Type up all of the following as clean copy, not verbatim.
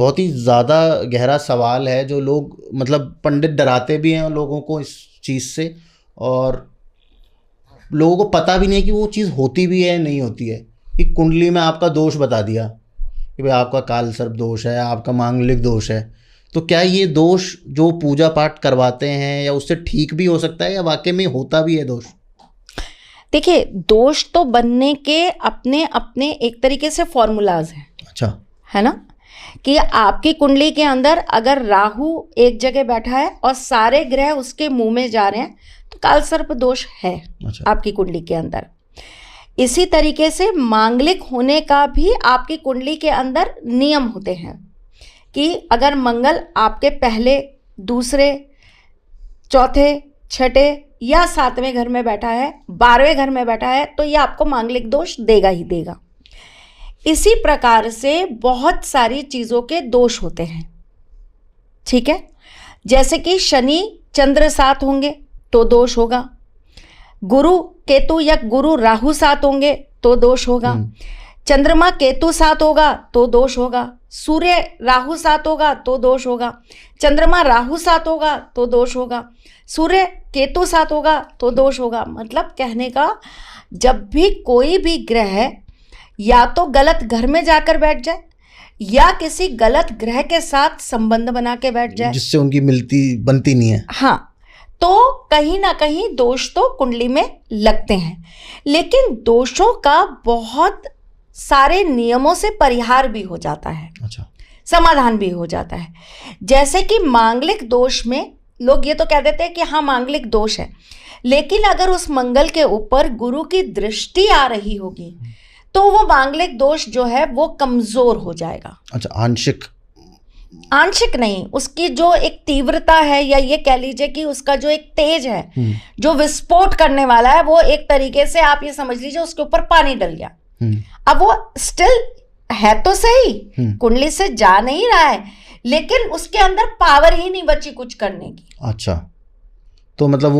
बहुत ही ज़्यादा गहरा सवाल है जो लोग मतलब पंडित डराते भी हैं लोगों को इस चीज़ से, और लोगों को पता भी नहीं कि वो चीज़ होती भी है नहीं होती है। कि कुंडली में आपका दोष बता दिया कि भाई आपका काल सर्प दोष है, आपका मांगलिक दोष है, तो क्या ये दोष जो पूजा पाठ करवाते हैं या उससे ठीक भी हो सकता है या वाकई में होता भी है दोष? देखिए, दोष तो बनने के अपने अपने एक तरीके से फॉर्मूलाज हैं। अच्छा, है ना, कि आपकी कुंडली के अंदर अगर राहु एक जगह बैठा है और सारे ग्रह उसके मुंह में जा रहे हैं तो काल सर्प दोष है। अच्छा। आपकी कुंडली के अंदर। इसी तरीके से मांगलिक होने का भी आपकी कुंडली के अंदर नियम होते हैं कि अगर मंगल आपके पहले, दूसरे, चौथे, छठे या 7वें घर में बैठा है, 12वें घर में बैठा है, तो ये आपको मांगलिक दोष देगा ही देगा। इसी प्रकार से बहुत सारी चीज़ों के दोष होते हैं, ठीक है। जैसे कि शनि चंद्र साथ होंगे तो दोष होगा, गुरु केतु या गुरु राहु साथ होंगे तो दोष होगा, चंद्रमा केतु साथ होगा तो दोष होगा, सूर्य राहु साथ होगा तो दोष होगा, चंद्रमा राहु साथ होगा तो दोष होगा, सूर्य केतु साथ होगा तो दोष होगा। मतलब कहने का, जब भी कोई भी ग्रह या तो गलत घर में जाकर बैठ जाए या किसी गलत ग्रह के साथ संबंध बना के बैठ जाए जिससे उनकी बनती नहीं है, हाँ, तो कहीं ना कहीं दोष तो कुंडली में लगते हैं। लेकिन दोषों का बहुत सारे नियमों से परिहार भी हो जाता है। अच्छा। समाधान भी हो जाता है। जैसे कि मांगलिक दोष में लोग ये तो कह देते हैं कि हाँ मांगलिक दोष है, लेकिन अगर उस मंगल के ऊपर गुरु की दृष्टि आ रही होगी तो वो मांगलिक दोष जो है वो कमजोर हो जाएगा। अच्छा, आंशिक नहीं, उसकी जो एक तीव्रता है या ये कह लीजिए कि उसका जो एक तेज है जो विस्फोट करने वाला है, वो एक तरीके से आप ये समझ लीजिए उसके ऊपर पानी डल गया। अब वो स्टिल है तो सही, कुंडली से जा नहीं रहा है, लेकिन उसके अंदर पावर ही नहीं बची कुछ करने की। अच्छा, तो मतलब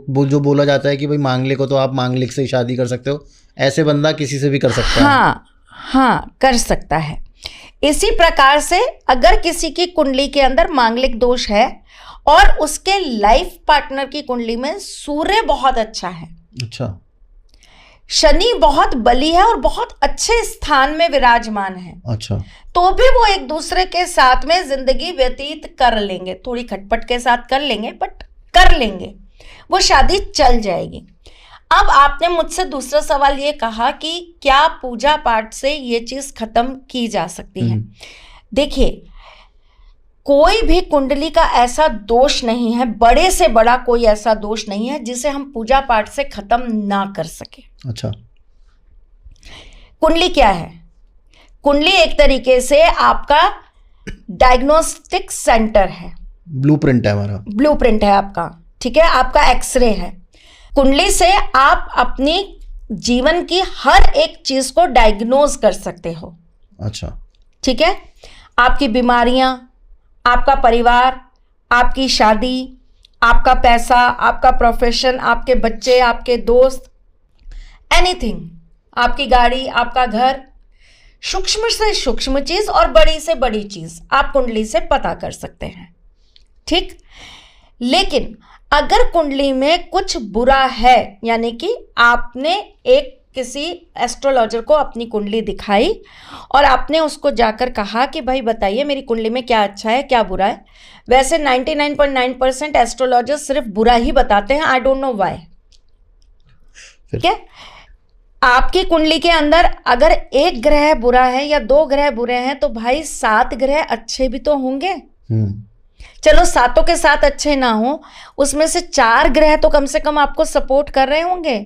वो जो बोला जाता है कि भाई मांगलिक हो तो आप मांगलिक से ही शादी कर सकते हो, ऐसे बंदा किसी से भी कर सकता है। हाँ, कर सकता है। इसी प्रकार से अगर किसी की कुंडली के अंदर मांगलिक दोष है और उसके लाइफ पार्टनर की कुंडली में सूर्य बहुत अच्छा है, अच्छा, शनि बहुत बली है और बहुत अच्छे स्थान में विराजमान है, अच्छा, तो भी वो एक दूसरे के साथ में जिंदगी व्यतीत कर लेंगे। थोड़ी खटपट के साथ कर लेंगे, बट कर लेंगे, वो शादी चल जाएगी। अब आपने मुझसे दूसरा सवाल ये कहा कि क्या पूजा पाठ से ये चीज खत्म की जा सकती है। देखिए, कोई भी कुंडली का ऐसा दोष नहीं है, बड़े से बड़ा कोई ऐसा दोष नहीं है जिसे हम पूजा पाठ से खत्म ना कर सके। अच्छा, कुंडली क्या है? कुंडली एक तरीके से आपका डायग्नोस्टिक सेंटर है, ब्लूप्रिंट है हमारा, ब्लूप्रिंट है आपका, ठीक है, आपका एक्सरे है। कुंडली से आप अपनी जीवन की हर एक चीज को डायग्नोज कर सकते हो। अच्छा, ठीक है, आपकी बीमारियां, आपका परिवार, आपकी शादी, आपका पैसा, आपका प्रोफेशन, आपके बच्चे, आपके दोस्त, एनीथिंग, आपकी गाड़ी, आपका घर, सूक्ष्म से सूक्ष्म चीज और बड़ी से बड़ी चीज आप कुंडली से पता कर सकते हैं। ठीक, लेकिन अगर कुंडली में कुछ बुरा है, यानी कि आपने एक किसी एस्ट्रोलॉजर को अपनी कुंडली दिखाई और आपने उसको जाकर कहा कि भाई बताइए मेरी कुंडली में क्या अच्छा है क्या बुरा है। वैसे 99.9% एस्ट्रोलॉजर सिर्फ बुरा ही बताते हैं, आई डोंट नो व्हाई। ठीक है, आपकी कुंडली के अंदर अगर एक ग्रह बुरा है या 2 ग्रह बुरे हैं तो भाई 7 ग्रह अच्छे भी तो होंगे। चलो 7 के 7 अच्छे ना हो, उसमें से 4 ग्रह तो कम से कम आपको सपोर्ट कर रहे होंगे।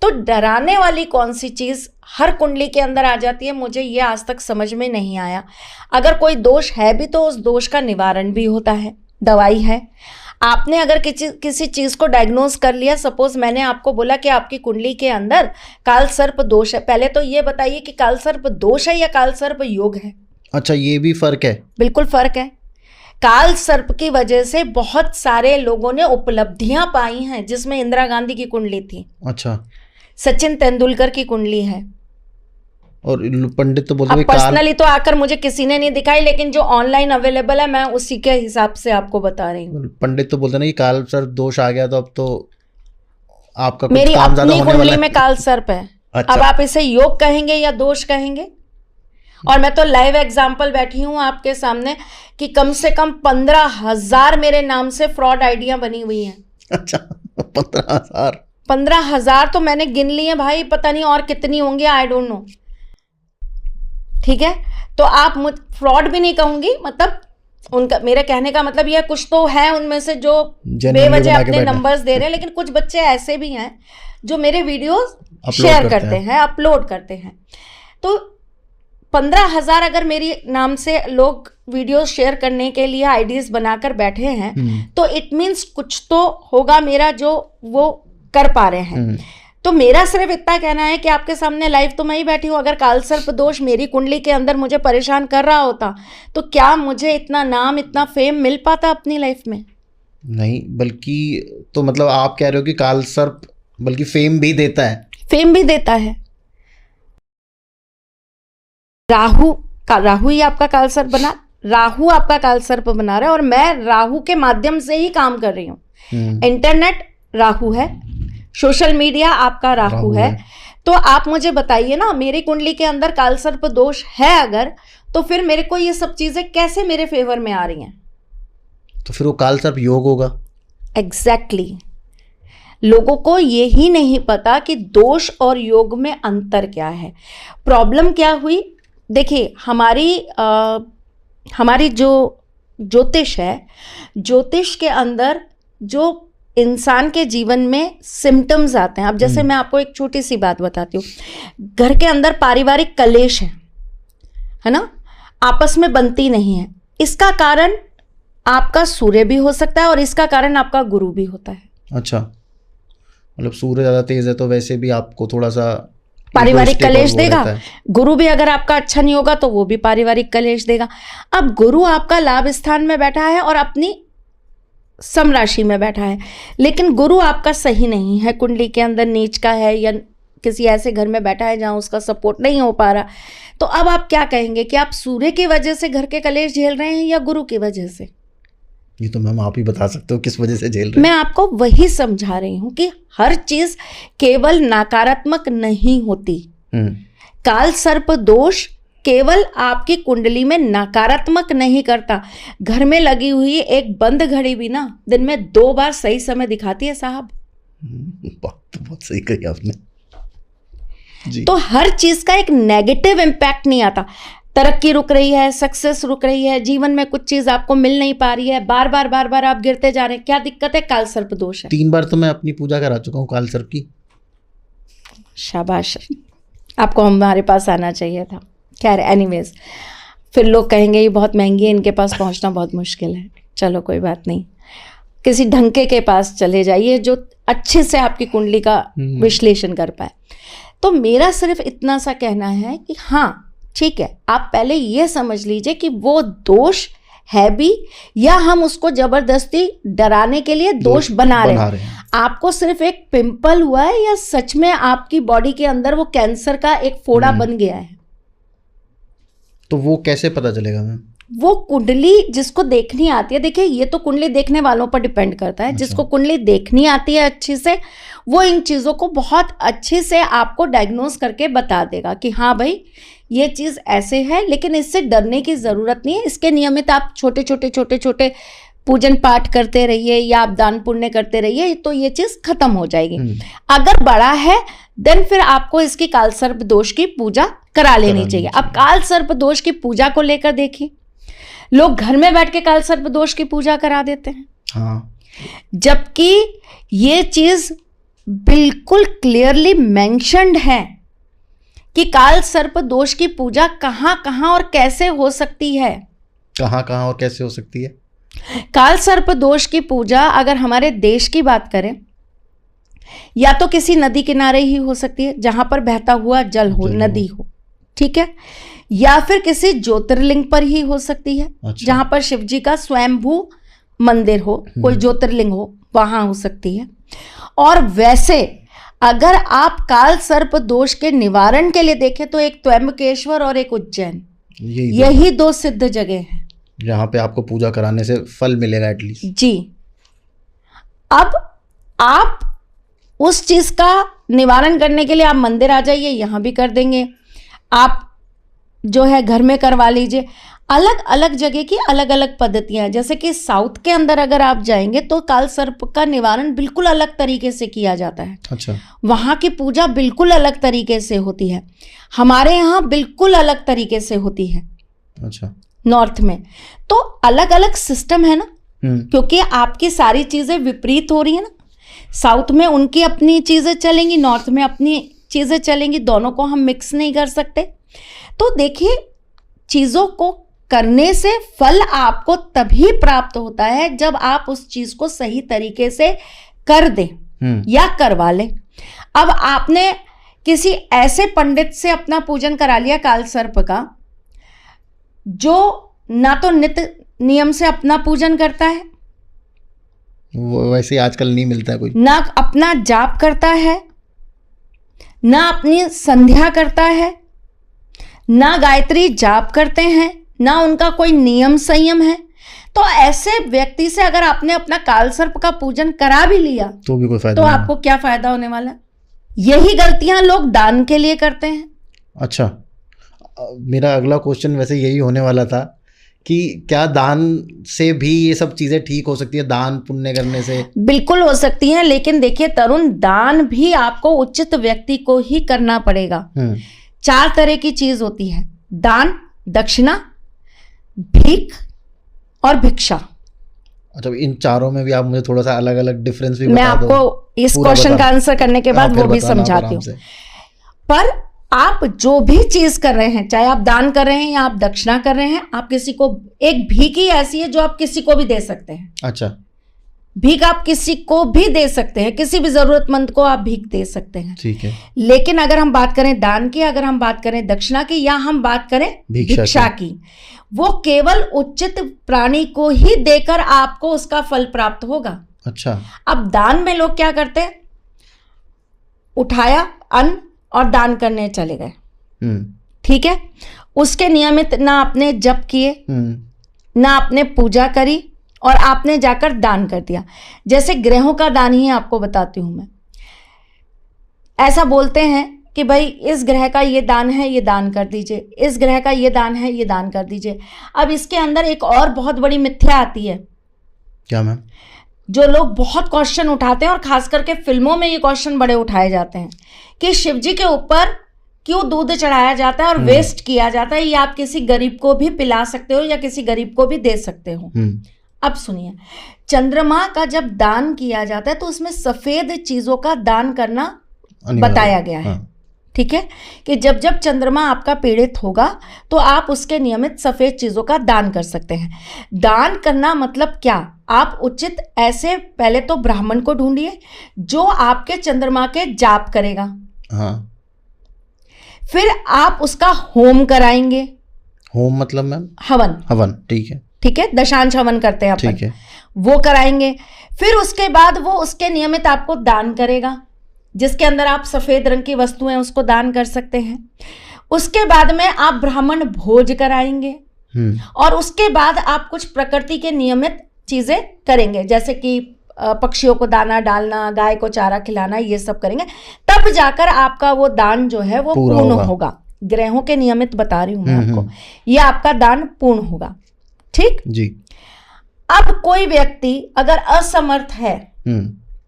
तो डराने वाली कौन सी चीज हर कुंडली के अंदर आ जाती है, मुझे ये आज तक समझ में नहीं आया। अगर कोई दोष है भी तो उस दोष का निवारण भी होता है, दवाई है। आपने अगर किसी चीज को डायग्नोज कर लिया, सपोज मैंने आपको बोला कि आपकी कुंडली के अंदर काल सर्प दोष है, पहले तो ये बताइए कि काल सर्प दोष है या काल सर्प योग है। अच्छा, ये भी फर्क है? बिल्कुल फर्क है। काल सर्प की वजह से बहुत सारे लोगों ने उपलब्धियां पाई हैं, जिसमें इंदिरा गांधी की कुंडली थी। अच्छा, सचिन तेंदुलकर की कुंडली है, और पंडित तो बोलते अब हैं काल, पर्सनली तो आकर मुझे किसी ने नहीं दिखाई, लेकिन जो ऑनलाइन अवेलेबल है मैं उसी के हिसाब से आपको बता रही हूँ। पंडित तो बोलते हैं ना कि काल सर्प दोष आ गया तो अब तो आपका कुछ मेरी काम ज्यादा अपनी होने वाला कुंडली है। में काल सर्प है। अच्छा। अब आप इसे योग कहेंगे या दोष कहेंगे? और मैं तो लाइव एग्जाम्पल बैठी हूं आपके सामने कि कम से कम 15,000 मेरे नाम से फ्रॉड आइडिया बनी हुई हैं। अच्छा, 15,000? 15,000 तो मैंने गिन लिए भाई, पता नहीं और कितनी होंगी, आई डोंट नो। ठीक है, तो आप फ्रॉड भी नहीं कहूंगी, मतलब उनका, मेरे कहने का मतलब यह कुछ तो है उनमें से जो बेवजह अपने नंबर्स दे रहे हैं, लेकिन कुछ बच्चे ऐसे भी हैं जो मेरे वीडियोस शेयर करते हैं, अपलोड करते हैं। तो 15,000 अगर मेरी नाम से लोग वीडियो शेयर करने के लिए आईडीज बनाकर बैठे हैं, तो इट मीन्स कुछ तो होगा मेरा जो वो कर पा रहे हैं। तो मेरा सिर्फ इतना कहना है कि आपके सामने लाइव तो मैं ही बैठी हूँ, अगर काल सर्प दोष मेरी कुंडली के अंदर मुझे परेशान कर रहा होता तो क्या मुझे इतना नाम, इतना फेम मिल पाता अपनी लाइफ में? नहीं, बल्कि तो मतलब आप कह रहे हो कि काल सर्प बल्कि फेम भी देता है। फेम भी देता है। राहु ही आपका काल सर्प बना, राहु आपका काल सर्प बना रहा है, और मैं राहु के माध्यम से ही काम कर रही हूँ। इंटरनेट राहु है, सोशल मीडिया आपका राहु है। तो आप मुझे बताइए ना, मेरी कुंडली के अंदर काल सर्प दोष है अगर, तो फिर मेरे को ये सब चीजें कैसे मेरे फेवर में आ रही हैं? तो फिर वो काल सर्प योग होगा। एग्जैक्टली। लोगों को ये ही नहीं पता कि दोष और योग में अंतर क्या है। प्रॉब्लम क्या हुई, देखिए हमारी जो ज्योतिष है, ज्योतिष के अंदर जो इंसान के जीवन में सिम्टम्स आते हैं। अब जैसे मैं आपको एक छोटी सी बात बताती हूँ, घर के अंदर पारिवारिक कलेश है ना, आपस में बनती नहीं है। इसका कारण आपका सूर्य भी हो सकता है और इसका कारण आपका गुरु भी होता है। अच्छा, मतलब सूर्य ज्यादा तेज है तो वैसे भी आपको थोड़ा सा पारिवारिक कलेश देगा। गुरु भी अगर आपका अच्छा नहीं होगा तो वो भी पारिवारिक कलेश देगा। अब गुरु आपका लाभ स्थान में बैठा है और अपनी सम राशि में बैठा है, लेकिन गुरु आपका सही नहीं है, कुंडली के अंदर नीच का है या किसी ऐसे घर में बैठा है जहां उसका सपोर्ट नहीं हो पा रहा। तो अब आप क्या कहेंगे कि आप सूर्य की वजह से घर के कलेश झेल रहे हैं या गुरु की वजह से? ये तो मैम आप ही बता सकते हो किस वजह से झेल रहे हैं। मैं आपको वही समझा रही हूं कि हर चीज केवल नकारात्मक नहीं होती। काल सर्प दोष केवल आपकी कुंडली में नकारात्मक नहीं करता। घर में लगी हुई एक बंद घड़ी भी ना दिन में 2 बार सही समय दिखाती है साहब। बात तो बहुत सही कही आपने जी। तो हर चीज का एक नेगेटिव इम्पैक्ट नहीं आता। तरक्की रुक रही है, सक्सेस रुक रही है, जीवन में कुछ चीज आपको मिल नहीं पा रही है, बार बार आप गिरते जा रहे हैं, क्या दिक्कत है? काल सर्प दोष है। 3 बार तो मैं अपनी पूजा करा चुका हूँ काल सर्प की। शाबाश, आपको हमारे पास आना चाहिए था। खैर एनीवेज, फिर लोग कहेंगे ये बहुत महंगी है, इनके पास पहुंचना बहुत मुश्किल है। चलो कोई बात नहीं, किसी ढंके के पास चले जाइए जो अच्छे से आपकी कुंडली का विश्लेषण कर पाए। तो मेरा सिर्फ इतना सा कहना है कि हाँ ठीक है, आप पहले ये समझ लीजिए कि वो दोष है भी या हम उसको जबरदस्ती डराने के लिए दोष बना रहे हैं। आपको सिर्फ एक पिंपल हुआ है या सच में आपकी बॉडी के अंदर वो कैंसर का एक फोड़ा बन गया है? तो वो कैसे पता चलेगा मैम? वो कुंडली जिसको देखनी आती है, देखिए ये तो कुंडली देखने वालों पर डिपेंड करता है। अच्छा। जिसको कुंडली देखनी आती है अच्छी से, वो इन चीज़ों को बहुत अच्छे से आपको डायग्नोज करके बता देगा कि हाँ भाई ये चीज़ ऐसे है, लेकिन इससे डरने की ज़रूरत नहीं है। इसके नियमित आप छोटे छोटे पूजन पाठ करते रहिए या आप दान पुण्य करते रहिए, तो ये चीज़ खत्म हो जाएगी। अगर बड़ा है देन फिर आपको इसकी काल सर्प दोष की पूजा करा लेनी चाहिए। अब काल सर्प दोष की पूजा को लेकर देखिए, लोग घर में बैठ के काल सर्प दोष की पूजा करा देते हैं। हाँ। जबकि ये चीज बिल्कुल क्लियरली मेंशन्ड है कि काल सर्प दोष की पूजा कहां और कैसे हो सकती है। कहां और कैसे हो सकती है? काल सर्प दोष की पूजा अगर हमारे देश की बात करें, या तो किसी नदी किनारे ही हो सकती है जहां पर बहता हुआ जल हो, नदी हो, ठीक है, या फिर किसी ज्योतिर्लिंग पर ही हो सकती है। अच्छा। जहां पर शिव जी का स्वयंभू मंदिर हो, कोई ज्योतिर्लिंग हो, वहां हो सकती है। और वैसे अगर आप काल सर्प दोष के निवारण के लिए देखें तो एक त्र्यंबकेश्वर और एक उज्जैन, यही दो सिद्ध जगह हैं जहाँ पे आपको पूजा कराने से फल मिलेगा एटलीस्ट। जी। अब आप उस चीज का निवारण करने के लिए आप मंदिर आ जाइए, यहाँ भी कर देंगे, आप जो है घर में करवा लीजिए। अलग अलग जगह की अलग अलग पद्धतियां हैं। जैसे कि साउथ के अंदर अगर आप जाएंगे तो काल सर्प का निवारण बिल्कुल अलग तरीके से किया जाता है। अच्छा। वहाँ की पूजा बिल्कुल अलग तरीके से होती है, हमारे यहाँ बिल्कुल अलग तरीके से होती है। अच्छा। नॉर्थ में तो अलग अलग सिस्टम है ना, क्योंकि आपकी सारी चीजें विपरीत हो रही है ना। साउथ में उनकी अपनी चीजें चलेंगी, नॉर्थ में अपनी चीजें चलेंगी, दोनों को हम मिक्स नहीं कर सकते। तो देखिए, चीजों को करने से फल आपको तभी प्राप्त होता है जब आप उस चीज को सही तरीके से कर दें या करवा लें। अब आपने किसी ऐसे पंडित से अपना पूजन करा लिया काल सर्प का, जो ना तो नित्य नियम से अपना पूजन करता है, वो वैसे आजकल नहीं मिलता है कोई, ना अपना जाप करता है, ना अपनी संध्या करता है, ना गायत्री जाप करते हैं, ना उनका कोई नियम संयम है। तो ऐसे व्यक्ति से अगर आपने अपना काल सर्प का पूजन करा भी लिया तो भी कोई फायदा तो नहीं। आपको क्या फायदा होने वाला? यही गलतियां लोग दान के लिए करते हैं। अच्छा, मेरा अगला क्वेश्चन वैसे यही होने वाला था कि क्या दान से भी ये सब चीजें ठीक हो सकती है? दान पुण्य करने से बिल्कुल हो सकती हैं, लेकिन देखिए तरुण, दान भी आपको उचित व्यक्ति को ही करना पड़ेगा। 4 तरह की चीज होती है: दान, दक्षिणा, भीख और भिक्षा। अच्छा, इन चारों में भी आप मुझे थोड़ा सा अलग अलग डिफरेंस भी मैं बता दो। आपको इस क्वेश्चन का आंसर करने के बाद वो भी समझाती हूँ। पर आप जो भी चीज कर रहे हैं, चाहे आप दान कर रहे हैं या आप दक्षिणा कर रहे हैं, आप किसी को, एक भीख ही ऐसी है जो आप किसी को भी दे सकते हैं। अच्छा। भीख आप किसी को भी दे सकते हैं, किसी भी जरूरतमंद को आप भीख दे सकते हैं। ठीक है। लेकिन अगर हम बात करें दान की, अगर हम बात करें दक्षिणा की, या हम बात करें भिक्षा की, वो केवल उचित प्राणी को ही देकर आपको उसका फल प्राप्त होगा। अच्छा। अब दान में लोग क्या करते हैं? उठाया अन्न और दान करने चले गए, ठीक है, उसके नियमित ना आपने जप किए, ना आपने पूजा करी, और आपने जाकर दान कर दिया। जैसे ग्रहों का दान ही आपको बताती हूं मैं। ऐसा बोलते हैं कि भाई इस ग्रह का ये दान है, ये दान कर दीजिए, इस ग्रह का ये दान है, ये दान कर दीजिए। अब इसके अंदर एक और बहुत बड़ी मिथ्या आती है। क्या मैम? जो लोग बहुत क्वेश्चन उठाते हैं, और खास करके फिल्मों में ये क्वेश्चन बड़े उठाए जाते हैं कि शिव जी के ऊपर क्यों दूध चढ़ाया जाता है और वेस्ट किया जाता है, ये आप किसी गरीब को भी पिला सकते हो या किसी गरीब को भी दे सकते हो। अब सुनिए, चंद्रमा का जब दान किया जाता है तो उसमें सफेद चीजों का दान करना बताया गया है। ठीक है, कि जब जब चंद्रमा आपका पीड़ित होगा तो आप उसके नियमित सफेद चीजों का दान कर सकते हैं। दान करना मतलब क्या? आप उचित ऐसे पहले तो ब्राह्मण को ढूंढिए जो आपके चंद्रमा के जाप करेगा। हाँ। फिर आप उसका होम कराएंगे। होम मतलब मैम? हवन। हवन, ठीक है। ठीक है, दशांश हवन करते हैं अपन, ठीक है, वो कराएंगे। फिर उसके बाद वो उसके नियमित आपको दान करेगा, जिसके अंदर आप सफेद रंग की वस्तुएं उसको दान कर सकते हैं। उसके बाद में आप ब्राह्मण भोज कराएंगे, और उसके बाद आप कुछ प्रकृति के नियमित चीजें करेंगे, जैसे कि पक्षियों को दाना डालना, गाय को चारा खिलाना, ये सब करेंगे। तब जाकर आपका वो दान जो है वो पूर्ण होगा। ग्रहों के नियमित बता रही हूं मैं आपको, ये आपका दान पूर्ण होगा। ठीक जी। अब कोई व्यक्ति अगर असमर्थ है,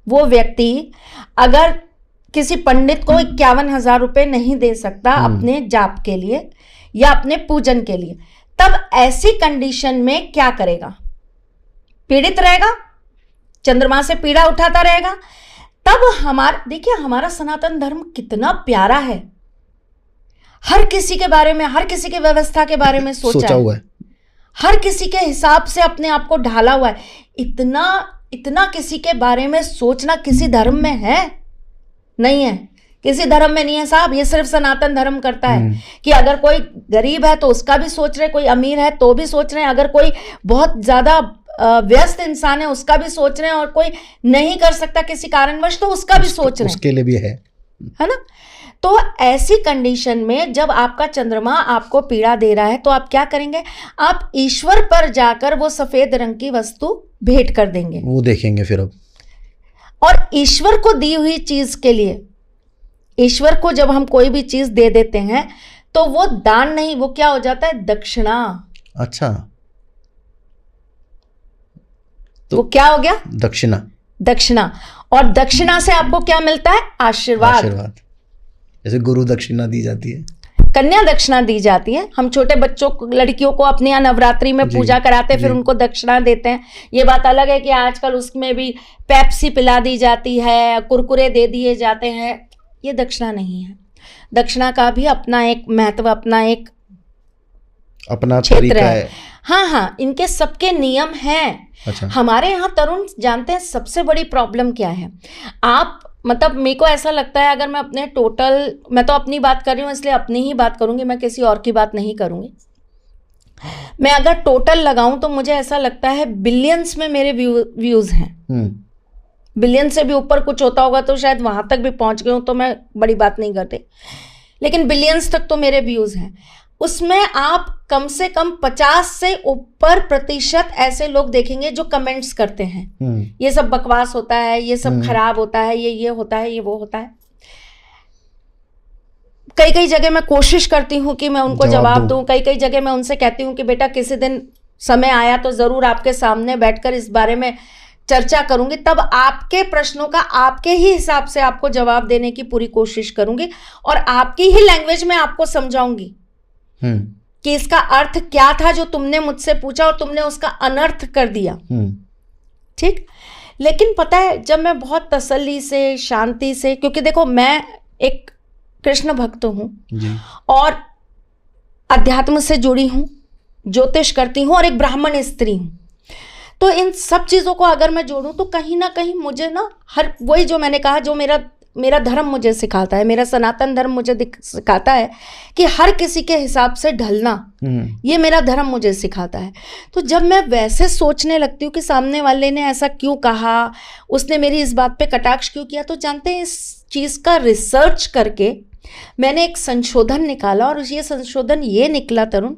वो व्यक्ति अगर किसी पंडित को 51,000 रुपए नहीं दे सकता अपने जाप के लिए या अपने पूजन के लिए, तब ऐसी कंडीशन में क्या करेगा? पीड़ित रहेगा, चंद्रमा से पीड़ा उठाता रहेगा। तब देखिए हमारा सनातन धर्म कितना प्यारा है, हर किसी के बारे में, हर किसी की व्यवस्था के बारे में सोचा हुआ है, हर किसी के हिसाब से अपने आप को ढाला हुआ है। इतना किसी के बारे में सोचना किसी धर्म में है? नहीं है, किसी धर्म में नहीं है साहब। ये सिर्फ सनातन धर्म करता है कि अगर कोई गरीब है तो उसका भी सोच रहे, कोई अमीर है तो भी सोच रहे हैं, अगर कोई बहुत ज्यादा व्यस्त इंसान है उसका भी सोच रहे हैं, और कोई नहीं कर सकता किसी कारणवश तो उसका भी सोच रहे हैं, उसके लिए भी है ना। तो ऐसी कंडीशन में जब आपका चंद्रमा आपको पीड़ा दे रहा है तो आप क्या करेंगे, आप ईश्वर पर जाकर वो सफेद रंग की वस्तु भेंट कर देंगे, वो देखेंगे फिर अब। और ईश्वर को दी हुई चीज के लिए, ईश्वर को जब हम कोई भी चीज दे देते हैं तो वो दान नहीं, वो क्या हो जाता है, दक्षिणा। अच्छा, तो वो क्या हो गया, दक्षिणा। दक्षिणा। और दक्षिणा से आपको क्या मिलता है, आशीर्वाद। आशीर्वाद, जैसे गुरु दक्षिणा दी जाती है, कन्या दक्षिणा दी जाती है। हम छोटे बच्चों को, लड़कियों को अपने यहाँ नवरात्रि में पूजा कराते हैं, फिर उनको दक्षिणा देते हैं। ये बात अलग है कि आजकल उसमें भी पेप्सी पिला दी जाती है, कुरकुरे दे दिए जाते हैं, ये दक्षिणा नहीं है। दक्षिणा का भी अपना एक महत्व, अपना तरीका है। हाँ हाँ, इनके सबके नियम हैं। अच्छा। हमारे यहाँ तरुण जानते हैं सबसे बड़ी प्रॉब्लम क्या है, आप मतलब मेरे को ऐसा लगता है, अगर मैं अपने टोटल, मैं तो अपनी बात कर रही हूँ इसलिए अपनी ही बात करूंगी, मैं किसी और की बात नहीं करूंगी। मैं अगर टोटल लगाऊं तो मुझे ऐसा लगता है बिलियंस में मेरे व्यूज हैं। बिलियन से भी ऊपर कुछ होता होगा तो शायद वहां तक भी पहुंच गए हूं, तो मैं बड़ी बात नहीं करती, लेकिन बिलियंस तक तो मेरे व्यूज हैं। उसमें आप कम से कम 50 से ऊपर प्रतिशत ऐसे लोग देखेंगे जो कमेंट्स करते हैं, ये सब बकवास होता है, ये सब खराब होता है, ये होता है, ये वो होता है। कई कई जगह मैं कोशिश करती हूँ कि मैं उनको जवाब दूं, कई कई जगह मैं उनसे कहती हूँ कि बेटा किसी दिन समय आया तो जरूर आपके सामने बैठकर इस बारे में चर्चा करूंगी, तब आपके प्रश्नों का आपके ही हिसाब से आपको जवाब देने की पूरी कोशिश करूंगी, और आपकी ही लैंग्वेज में आपको समझाऊंगी कि इसका अर्थ क्या था जो तुमने मुझसे पूछा और तुमने उसका अनर्थ कर दिया। ठीक। लेकिन पता है, जब मैं बहुत तसल्ली से, शांति से, क्योंकि देखो मैं एक कृष्ण भक्त हूं और अध्यात्म से जुड़ी हूं, ज्योतिष करती हूं और एक ब्राह्मण स्त्री हूं, तो इन सब चीजों को अगर मैं जोड़ूं तो कहीं ना कहीं मुझे ना हर वही जो मैंने कहा, जो मेरा धर्म मुझे सिखाता है, मेरा सनातन धर्म मुझे सिखाता है कि हर किसी के हिसाब से ढलना, ये मेरा धर्म मुझे सिखाता है। तो जब मैं वैसे सोचने लगती हूँ कि सामने वाले ने ऐसा क्यों कहा, उसने मेरी इस बात पे कटाक्ष क्यों किया, तो जानते हैं इस चीज़ का रिसर्च करके मैंने एक संशोधन निकाला, और ये संशोधन ये निकला तरुण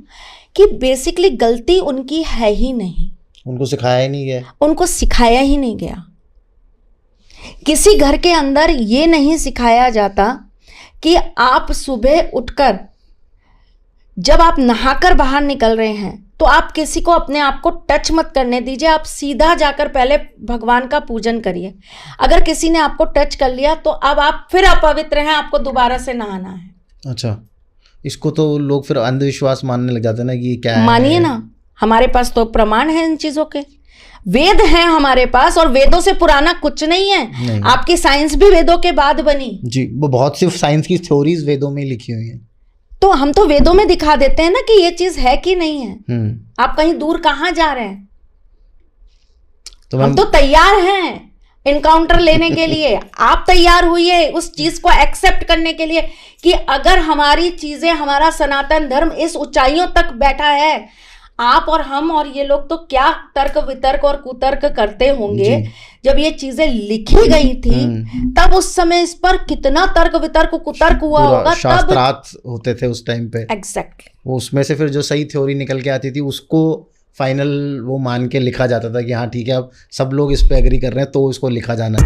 कि बेसिकली गलती उनकी है ही नहीं, उनको सिखाया ही नहीं गया, उनको सिखाया ही नहीं गया। किसी घर के अंदर ये नहीं सिखाया जाता कि आप सुबह उठकर जब आप नहाकर बाहर निकल रहे हैं तो आप किसी को अपने आप को टच मत करने दीजिए, आप सीधा जाकर पहले भगवान का पूजन करिए। अगर किसी ने आपको टच कर लिया तो अब आप फिर अपवित्र हैं, आपको दोबारा से नहाना है। अच्छा, इसको तो लोग फिर अंधविश्वास मानने लग जाते हैं ना कि ये क्या है। मानिए ना, हमारे पास तो प्रमाण है इन चीजों के, वेद हैं हमारे पास, और वेदों से पुराना कुछ नहीं है। नहीं। आपकी साइंस भी वेदों के बाद बनी जी, वो बहुत सी साइंस की थ्योरीज वेदों में लिखी हुई हैं, तो हम तो वेदों में दिखा देते हैं ना कि ये चीज है कि नहीं है। आप कहीं दूर कहाँ जा रहे हैं, तो हम तो तैयार हैं इनकाउंटर लेने के लिए। आप तैयार हुई उस चीज को एक्सेप्ट करने के लिए कि अगर हमारी चीजें, हमारा सनातन धर्म इस ऊंचाइयों तक बैठा है, आप और हम और ये लोग तो क्या तर्क वितर्क और कुतर्क करते होंगे। जब ये चीजें लिखी गई थी तब उस समय इस पर कितना तर्क वितर्क कुतर्क हुआ होगा, शास्त्रार्थ होते थे उस टाइम पे। एग्जैक्टली। वो उसमें से फिर जो सही थ्योरी निकल के आती थी उसको फाइनल वो मान के लिखा जाता था कि हाँ ठीक है, अब सब लोग इस पे एग्री कर रहे हैं तो इसको लिखा जाना है।